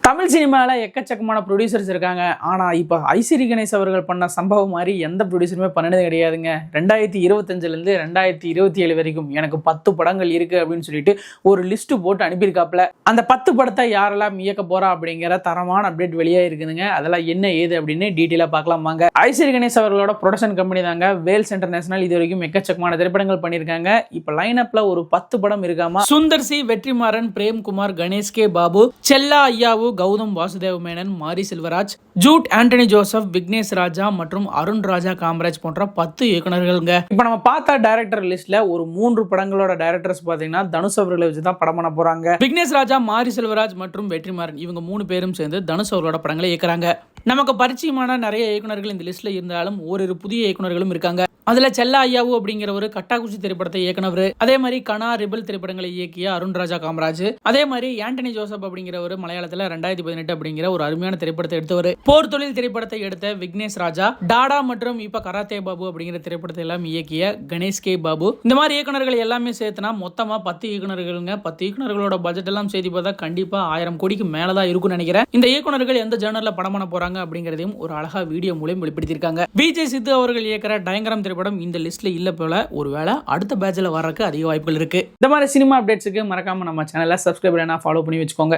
தமிழ் சினிமாவில் எக்கச்சக்கமான ப்ரொடியூசர்ஸ் இருக்காங்க. ஆனால் இப்போ ஐஸ்வரி கணேஷ் அவர்கள் பண்ண சம்பவம் மாதிரி எந்த ப்ரொடியூசருமே பண்ணது கிடையாதுங்க. 2025லேருந்து 2027 வரைக்கும் எனக்கு 10 படங்கள் இருக்குது அப்படின்னு சொல்லிட்டு ஒரு லிஸ்ட்டு போட்டு அனுப்பியிருக்காப்புல. அந்த 10 படத்தை யாரெல்லாம் இயக்க போகிறா அப்படிங்கிற தரமான அப்டேட் வெளியாக இருக்குதுங்க. அதெல்லாம் என்ன ஏது அப்படின்னு டீட்டெயிலாக பார்க்கலாம் வாங்க. ஐஸ்வரி கணேஷ் அவர்களோட ப்ரொடக்ஷன் கம்பெனி தாங்க வேல்ஸ் இன்டர்நேஷனல். இது வரைக்கும் எக்கச்சக்கமான திரைப்படங்கள் பண்ணியிருக்காங்க. இப்போ லைனப்பில் ஒரு 10 படம் இருக்காமா. சுந்தர் சி, வெற்றிமாறன், பிரேம்குமார், கணேஷ் கே பாபு, செல்லா ஐயாவு, கௌதம் வாசுதேவ் மேனன், மாரி செல்வராஜ், ஜூட் ஆண்டனி ஜோசப், விக்னேஷ் ராஜா மற்றும் அருண் ராஜா காமராஜ் போன்ற 10 இயக்குநர்கள்ங்க. இப்போ நம்ம பார்த்த டைரக்டர் லிஸ்ட்ல ஒரு 3 படங்களோட டைரக்டர்ஸ் பார்த்தீங்கன்னா தனுஷ் அவர்களை வச்சு தான் படம் பண்ண போறாங்க. விக்னேஷ் ராஜா, மாரி செல்வராஜ் மற்றும் வெற்றிமாறன் இவங்க 3 பேரும் சேர்ந்து தனுஷ் அவர்களோட படங்களை இயக்குறாங்க. நமக்கு பரிச்சயமான நிறைய இயக்குநர்கள் இந்த லிஸ்ட்ல இருந்தாலும் ஓரிரு புதிய இயக்குநர்களும் இருக்காங்க. அதுல செல்லா ஐயாவு அப்படிங்கிறவர் கட்டாக்குச்சி திரைப்படத்தை இயக்குனவர். அதே மாதிரி கனா, ரிபல் திரைப்படங்களை இயக்கிய அருண் ராஜா காமராஜ். அதே மாதிரி ஆண்டனி ஜோசப் அப்படிங்கிறவர் மலையாளத்தில் 2018 அப்படிங்கிற ஒரு அருமையான திரைப்படத்தை எடுத்தவர். போர் தொழில் திரைப்படத்தை எடுத்த விக்னேஷ் ராஜா, டாடா மற்றும் இப்ப கராத்தே பாபு அப்படிங்கிற திரைப்படத்தை எல்லாம் இயக்கிய கணேஷ் கே பாபு. இந்த மாதிரி இயக்குநர்கள் எல்லாமே சேர்த்துனா மொத்தமா 10 இயக்குநர்களுங்க. 10 இயக்குநர்களோட பட்ஜெட் எல்லாம் சேர்த்து பார்த்தா கண்டிப்பா 1000 கோடிக்கு மேலதான் இருக்கும்னு நினைக்கிறேன். இந்த இயக்குநர்கள் எந்த ஜேர்னல்ல படம் பண்ண போறாங்க அப்படிங்கறதையும் ஒரு அழகா வீடியோ மூலம் வெளிப்படுத்தியிருக்காங்க. விஜய் சித்து அவர்கள் இயக்கிற டயங்கரம் திரைப்படம் இந்த லிஸ்ட்ல இல்ல போல. ஒருவேளை அடுத்த பேட்ச்ல வரக்கு அதிக வாய்ப்புகள் இருக்கு. இந்த மாதிரி சினிமா அப்டேட்ஸ்க்கு மறக்காம நம்ம சேனலை சப்ஸ்கிரைப் பண்ணி ஃபாலோ பண்ணி வச்சுக்கோங்க.